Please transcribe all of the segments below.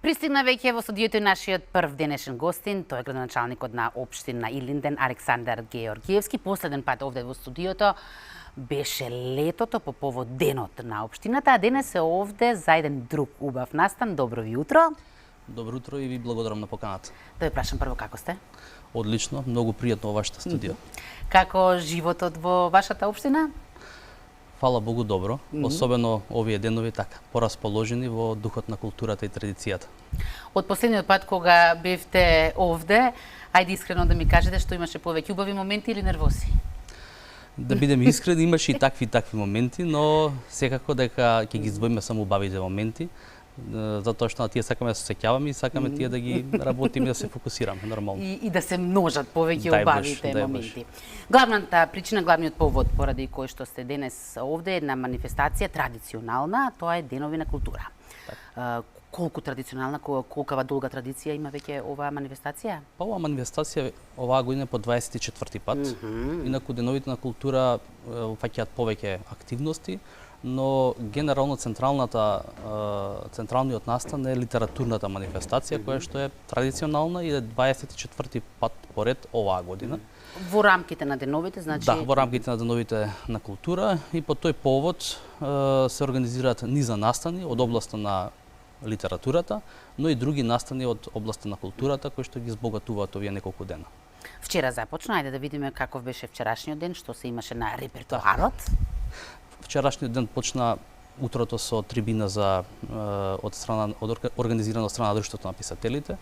Пристигна веќе во студиото нашиот прв денешен гостин, тој е градоначалникот на општина Илинден Александар Георгиевски. Последен пат овде во студиото беше летото по повод денот на општината, а денес е овде за еден друг убав настан. Добро ви утро. Добро утро и ви благодарам на поканата. Да ве прашам прво како сте? Одлично, многу пријатно во вашата студио. Како животот во вашата општина? Фала Богу добро, особено овие денови така, порасположени во духот на културата и традицијата. Од последниот пат кога бевте овде, ајде искрено да ми кажете што имаше повеќе убави моменти или нервози? Да бидем искрени, имаше и такви моменти, но секако дека ќе ги издвоиме само убавите моменти, затоа што на тие сакаме да се сеќаваме и сакаме тие да ги работиме, да се фокусираме нормално. И да се множат повеќе убавите моменти. Главната причина, главниот повод поради кој што сте денес овде е една манифестација традиционална, тоа е Денови на култура. Колку традиционална, колкава долга традиција има веќе оваа манифестација? Па оваа манифестација оваа година по 24 пат. Инаку Деновите на култура фаќаат повеќе активности, но генерално централниот настан е литературната манифестација, која што е традиционална и е 24 пат поред оваа година. Во рамките на деновите, значи? Да, во рамките на Деновите на култура и по тој повод се организираат низа настани од областа на литературата, но и други настани од областа на културата кои што ги збогатуваат овие неколку дена. Вчера започна, ајде да видиме каков беше вчерашниот ден, што се имаше на репертоарот. Вчерашниот ден почна утрото со трибина организирана од страна на Друштвото на писателите.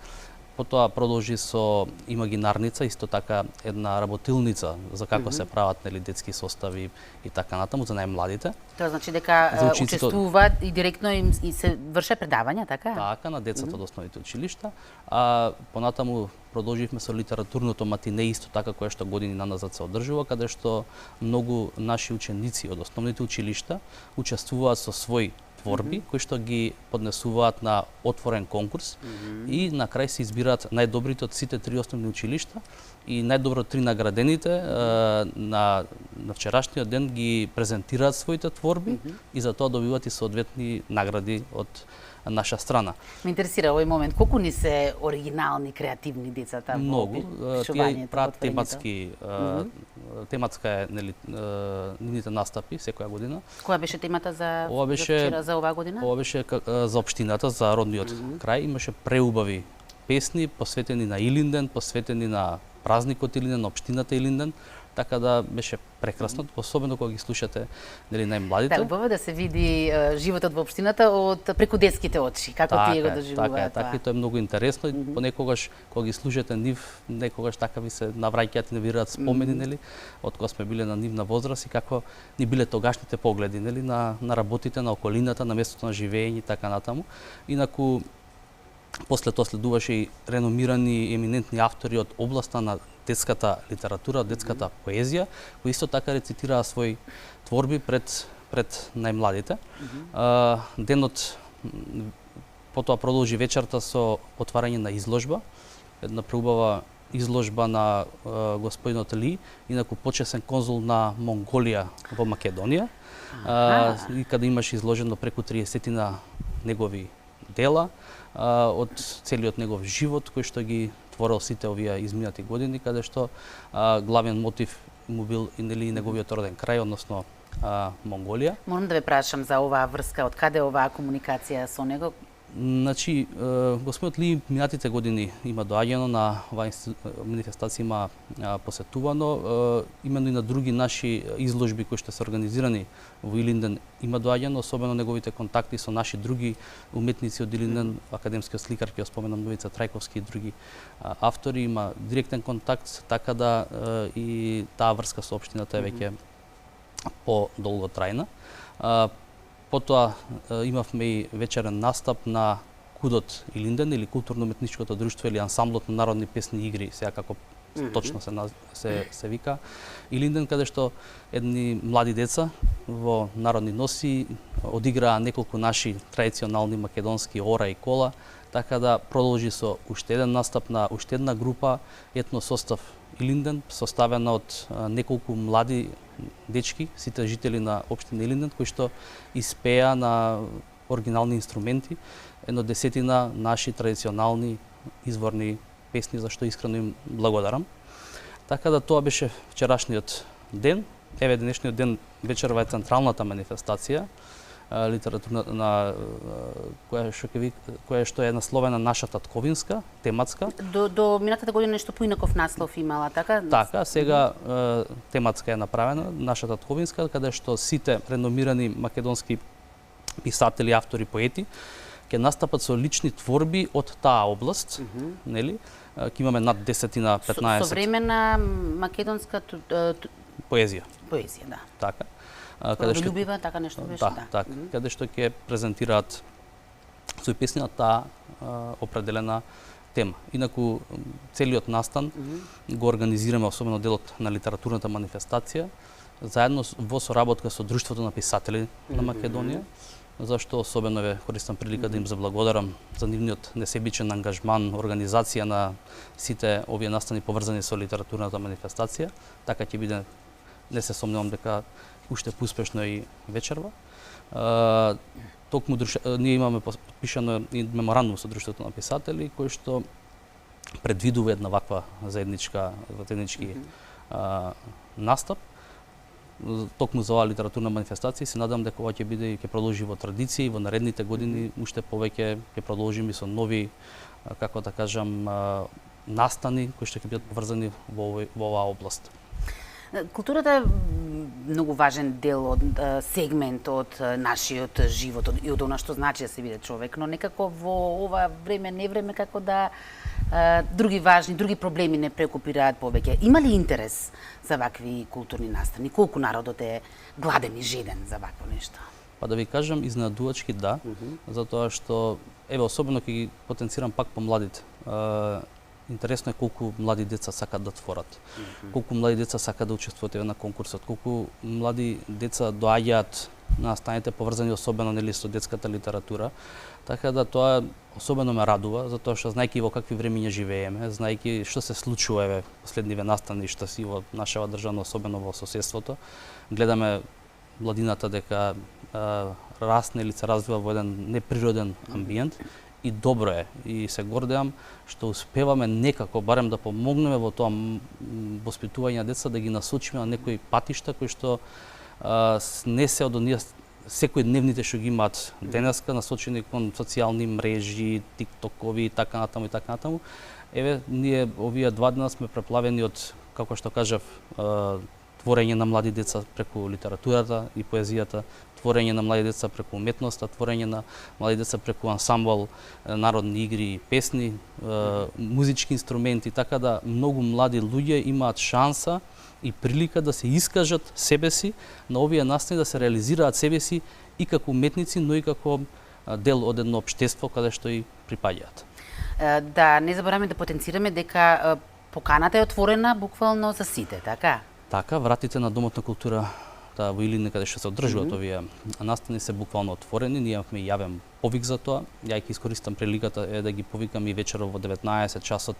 Потоа продолжи со имагинарница, исто така една работилница за како се прават детски состави и така натаму за најмладите. Тоа значи дека учествуваат и директно им и се врше предавања, така? Така, на децата од основните училишта. А понатаму продолживме со литературното матине, исто така кое што години наназад се одржува, каде што многу наши ученици од основните училишта учествуваат со свои творби кои што ги поднесуваат на отворен конкурс и на крај се избираат најдобрите од сите три основни училишта и најдобро три наградените на вчерашниот ден ги презентираат своите творби и за тоа добиваат и соодветни награди од наша страна. Ме интересира овој момент, колку ни се оригинални, креативни децата во пишувањето? Тие прават тематска е нивните настапи секоја година. Која беше темата за вчера, за оваа година? Ова беше за општината, за родниот крај. Имаше преубави песни посветени на Илинден, посветени на празникот Илинден, на општината Илинден. Така да беше прекрасно, особено кога ги слушате најмладите. Да, убаво да се види животот во општината од преку детските очи, како тие го доживуваат. Така, тоа е многу интересно и понекогаш кога ги слушате нив, некогаш така ви се навраќаат и навираат спомени, од кога сме биле на нивна возраст и како ни биле тогашните погледи, на работите, на околината, на местото на живење и така натаму. Инаку после тоа следуваше и реномирани еминентни автори од областа на детската литература, детската поезија, кои исто така рецитираа свои творби пред најмладите. Денот потоа продолжи вечерта со отварање на изложба, една преубава изложба на господинот Ли, инаку почесен конзул на Монголија во Македонија, и каде имаше изложено преку 30 негови дела од целиот негов живот кој што ги творел сите овие изминати години, каде што главен мотив му бил и неговиот роден крај, односно Монголија. Морам да ве прашам за оваа врска, од каде оваа комуникација со него? Значи, господинот Ли минатите години има доаѓано на оваа манифестација, има посетувано, именно и на други наши изложби кои што се организирани во Илинден има доаѓано, особено неговите контакти со наши други уметници од Илинден, академскиот сликар, ќе споменам Новица Трајковски и други автори, има директен контакт, така да и таа врска со општината е веќе подолготрајна. Потоа имавме и вечерен настап на Кудот Илинден или културно-уметничкото друштво или ансамблот на народни песни и игри, сега како точно се вика Илинден, каде што едни млади деца во народни носи одиграа неколку наши традиционални македонски ора и кола, така да продолжи со уште еден настап на уште една група етно состав Илинден, составена од неколку млади дечки, сите жители на општина Илинден, кои што испеа на оригинални инструменти, едно 10 наши традиционални изворни песни, за што искрено им благодарам. Така да тоа беше вчерашниот ден. Еве денешниот ден вечерва е централната манифестација, литературна која што е насловена Наша татковинска, тематска. До минатата година нешто поинаков наслов имала, така? Така, сега тематска е направена, Наша татковинска, каде што сите реномирани македонски писатели, автори, поети ќе настапат со лични творби од таа област, нели? Ќе имаме над 10-15 современа македонска поезија. Поезија, да. Така. Родолюбива, така нешто беше, да. Така, каде што ќе презентираат свој песни на таа определена тема. Инаку целиот настан го организираме, особено делот на литературната манифестација, заедно во соработка со Друштвото на писатели на Македонија, зашто особено ве користам прилика да им заблагодарам за нивниот несебичен ангажман, организација на сите овие настани поврзани со литературната манифестација. Така ќе биде, не се сомневам дека уште поуспешно и вечерва. Токму ние имаме подпишано и меморандум со Друштвото на писатели кој што предвидува една ваква заеднички настап. Токму за оваа литературна манифестација се надам дека ова ќе биде и ќе продолжи во традиција и во наредните години уште повеќе ќе продолжиме со нови, како да кажам, настани кои што ќе бидат поврзани во оваа област. Културата е многу важен дел од сегмент од нашиот живот и од она што значи да се биде човек, но некако во ова време, невреме, како да други важни, други проблеми не прекупираат повеќе. Има ли интерес за вакви културни настани? Колку народот е гладен и жеден за вакво нешто? Па да ви кажам, изненадувачки да, затоа што, еве, особено ќе ги потенцирам пак по младите. Интересно е колку млади деца сакат да творат, колку млади деца сакат да учествуваат на конкурсот, колку млади деца доаѓаат на настаните поврзани особено нели со детската литература. Така да тоа особено ме радува, затоа што знаејќи во какви времиња живееме, знаејќи што се случува еве последниве настани што си во нашава држава, особено во соседството, гледаме младината дека расне или се развива во еден неприроден амбиент. И добро е, и се гордеам што успеваме некако барем да помогнеме во тоа воспитување на деца, да ги насочиме на некои патишта кои што не се од оние секојдневните што ги имаат денеска, насочени кон социјални мрежи, тиктокови и така натаму. Еве, ние овие 2 дена сме преплавени од, како што кажав, творење на млади деца преку литературата и поезијата, творење на млади деца преку уметноста, творење на млади деца преку ансамбл, народни игри и песни, музички инструменти, така да многу млади луѓе имаат шанса и прилика да се искажат себе си на овие настани, да се реализираат себе си и како уметници, но и како дел од едно општество каде што и припаѓаат. Да, не забораваме да потенцираме дека поканата е отворена буквално за сите, така? Така, вратите на Домот на култура во Илинден, каде што се одржуваат овие настани, се буквално отворени. Ние имавме јавен повик за тоа. Ја ќе искористам приликата да ги повикам и вечеров во 19 часот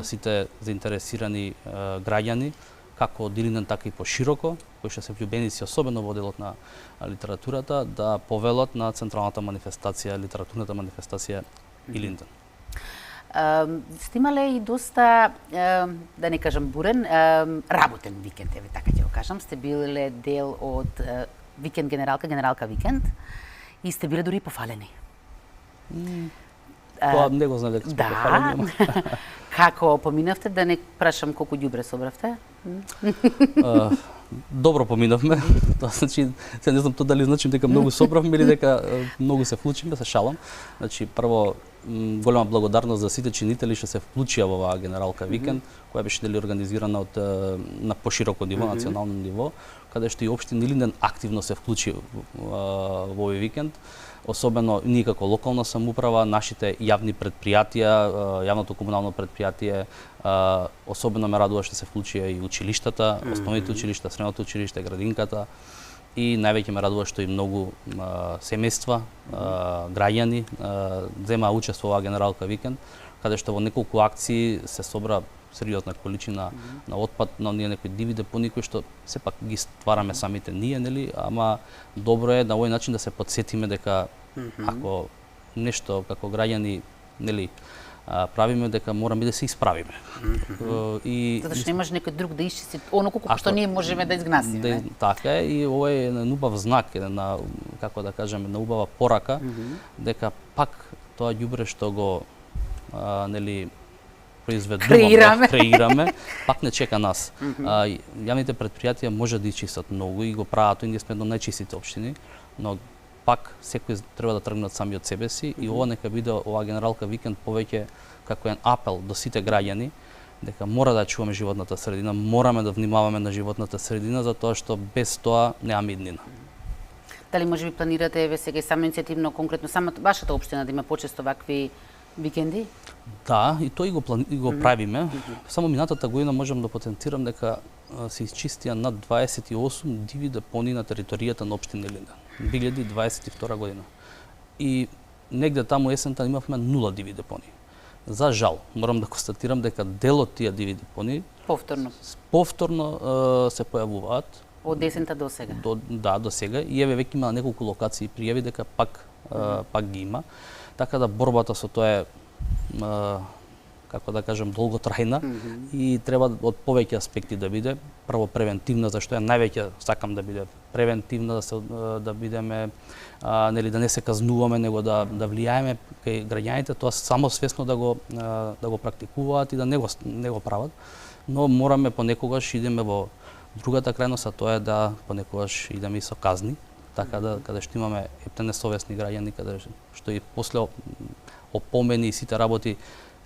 сите заинтересирани граѓани, како од Илинден, така и пошироко, кои што се влюбеници, особено во делот на литературата, да повелат на централната манифестација, литературната манифестација Илинден. Сте имале и доста, да не кажам бурен, работен викенд, еве така ќе го кажам. Сте биле дел од викенд Генералка викенд и сте биле дури пофалени. Тоа не го знам дека сме пофалени. Како поминавте, да не прашам колку ѓубре собравте? Добро поминавме. Тоа значи, се не знам тоа дали значи дека многу собравме или дека многу се вклучиме, се шалам. Значи, прво голема благодарност за сите чинители што се вклучија во оваа Генералка викенд, која беше дали организирана од на пошироко ниво, национално ниво, каде што и општина Илинден активно се вклучи во овој викенд. Особено ние како локална самоуправа, нашите јавни предпријатија, јавното комунално предпријатие, особено ме радува што се вклучија и училиштата, основните училишта, средното училиште, градинката, и највеќе ме радува што и многу семејства, граѓани земаа учество во Генералка викенд, каде што во неколку акции се собра сериозна количина на отпад, на оние некои диви депони кои што сепак ги ствараме самите ние, нели, ама добро е на овој начин да се потсетиме дека Ако нешто како граѓани, нели, правиме, дека мораме да се исправиме. И Затоа што немаш некој друг да исчисти оноку колку што ние можеме да изгнасиме. Така е, и ова е еден убав знак, една, како да кажеме, една убава порака, дека пак тоа ѓубре што го нели произведуваме, креираме, пак не чека нас. Јавните претпријатија може да ичистат многу и го прават, и ние сме едно најчистите општини, но пак секој треба да тргне од сами од себе си и ова нека биде оваа генералка викенд повеќе како еден апел до сите граѓани дека мора да чуваме животната средина, мораме да внимаваме на животната средина затоа што без тоа немаме иднина. Дали може би планирате еве сега и само иницијативно конкретно самата вашата општина да има почесто вакви викенди? Да, и тоа и го правиме. Само минатата година можам да потенцирам дека се исчистија над 28 диви депони на територијата на општина Илинден. 2022 година. И негде таму есента имавме 0 диви депони. За жал, морам да констатирам дека дел од тие диви депони повторно се појавуваат од десента до сега. До сега, и еве веќе има на неколку локации пријави дека пак ги има. Така да борбата со тоа е како да кажем долготрајна и треба од повеќе аспекти да биде. Прво превентивна, зашто ја највеќе сакам да биде превентивна, да бидеме нели да не се казнуваме, него да влијаеме кај граѓаните, тоа само свесно да го практикуваат и да не го прават, но мораме понекогаш идеме во другата крајност, а тоа е да понекогаш идеме и со казни, така да каде што имаме несовесни граѓани, каде што и после опомени и сите работи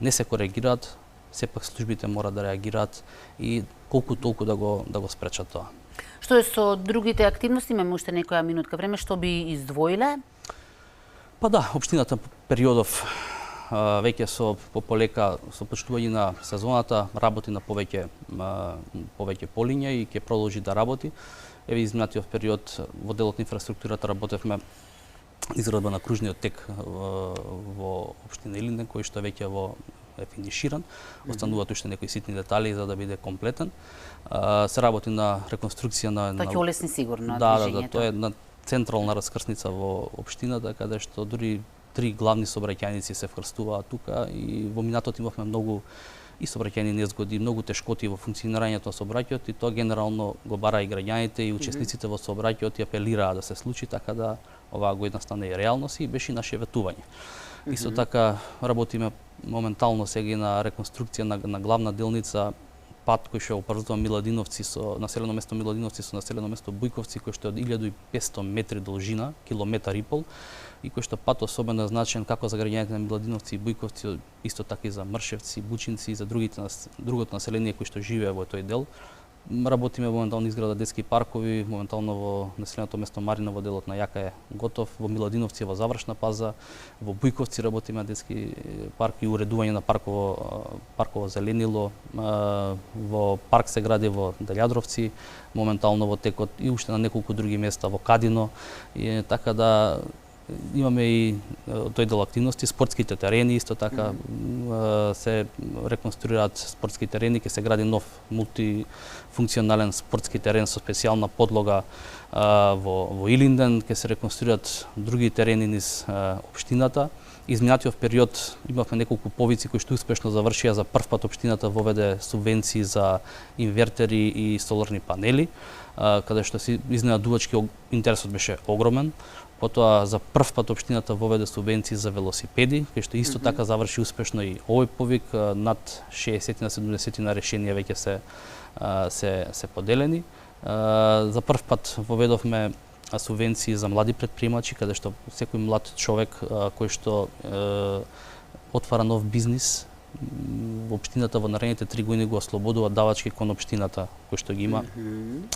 не се коригираат, сепак службите мора да реагираат и колку толку да го спречат тоа. Што е со другите активности? Имаме уште некоја минутка време, што би издвоиле? Па да, општината периодов веќе со полека со почнување на сезоната работи на повеќе полиња и ќе продолжи да работи. Еве изминатиот период во делот на инфраструктурата работевме изградба на кружниот тек во општина Илинден, кој што веќе е финиширан. Остануваат уште некои ситни детали за да биде комплетен. Се работи на реконструкција на Тоа ќе олесни сигурно движењето. Да, тоа е една централна раскрсница во општината, каде што дури 3 главни сообраќајници се вкрстуваат тука и во минатот имавме многу и сообраќајни незгоди, многу тешкоти во функционирањето на сообраќајот и тоа генерално го бара и граѓаните и учесниците во сообраќајот и апелираа да се случи, така да оваа година стане и реалност и беше и наше ветување. Исто така работиме моментално сега и на реконструкција на главна делница пат кој што опрвзува Миладиновци со населено место Миладиновци со населено место Бујковци, кој што е од 1500 метри должина, километар и пол, и кој што пат особено значен како за граѓаните на Миладиновци и Бујковци, исто така и за Мршевци, Бучинци и за другото население кој што живее во тој дел. Работиме моментално изграда детски паркови, моментално во населеното место Мариново делот на Јака е готов, во Миладиновци во завршна фаза, во Бујковци работиме детски парк и уредување на парково зеленило, во парк се гради во Делјадровци, моментално во текот и уште на неколку други места во Кадино, и така да имаме и тој дел активности, спортските терени исто така се реконструираат спортски терени, ќе се гради нов мултифункционален спортски терен со специјална подлога во Илинден, ќе се реконструираат други терени низ општината. Изминатиот период имавме неколку повици кои што успешно завршија, за прв пат општината воведе субвенции за инвертери и соларни панели, каде што се изненадувачки интересот беше огромен. Потоа за прв пат општината воведе субвенции за велосипеди, кои што исто така заврши успешно и овој повик, над 60 на 70 на решенија веќе се поделени. За прв пат воведовме субвенции за млади претприемачи, каде што секој млад човек кој што отвара нов бизнис во општината во наредните 3 години го ослободува давачки кон општината кој што ги има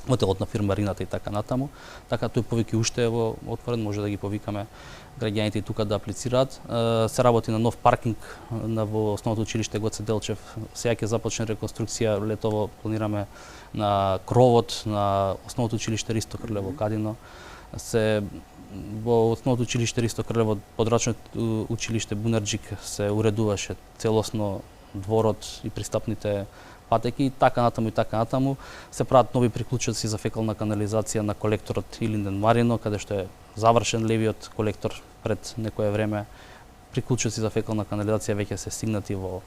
во делот на фирмарината и така натаму. Така тој повеќе уште е во отворен, може да ги повикаме граѓаните и тука да аплицираат. Се работи на нов паркинг во основното училиште Гоце Делчев. Сега ќе започне реконструкција, летово планираме на кровот на основното училиште Ристо Крлево Кадино. Во основното училиште Ристо Крлево, подрачното училиште Бунарџик се уредуваше целосно дворот и пристапните патеки и така натаму се прават нови приклучоци за фекална канализација на колекторот Илинден Марино, каде што е завршен левиот колектор пред некое време. Приклучоци за фекална канализација веќе се стигнати во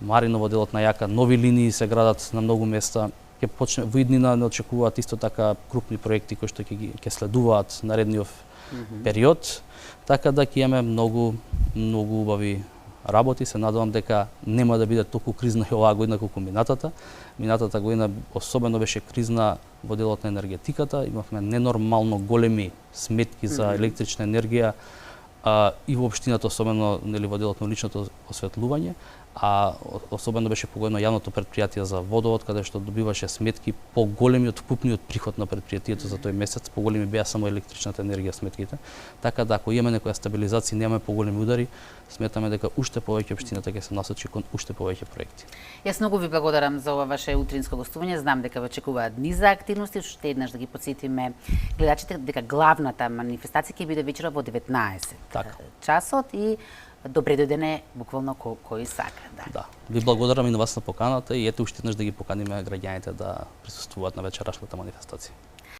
Марино, во делот на Јака, нови линии се градат на многу места. Ќе почне во иднина не очекуваат исто така крупни проекти кои што ќе следуваат наредниот период, така да ќе имаме многу убави работи. Се надевам дека нема да биде толку кризна и оваа година колку минатата. Минатата година особено беше кризна во делот на енергетиката. Имавме ненормално големи сметки за електрична енергија и во општината, особено нели во делот на уличното осветлување, а особено беше погодено јавното претпријатие за водовод, каде што добиваше сметки поголеми од вкупниот приход на претпријатието за тој месец, поголеми беа само електричната енергија сметките. Така да ако имаме некоја стабилизација, немаме поголеми удари, сметаме дека уште повеќе општината ќе се насочи кон уште повеќе проекти. Јас многу ви благодарам за ова ваше утринско гостување. Знам дека ве очекуваат дни за активности, уште еднаш да ги потсетиме гледачите дека главната манифестација ќе биде вечера во 19 часот и добре дојдене буквално кој сака. Да. Ви благодарам и на вас на поканата и ете уште еднаш да ги поканиме граѓаните да присуствуваат на вечерашната манифестација.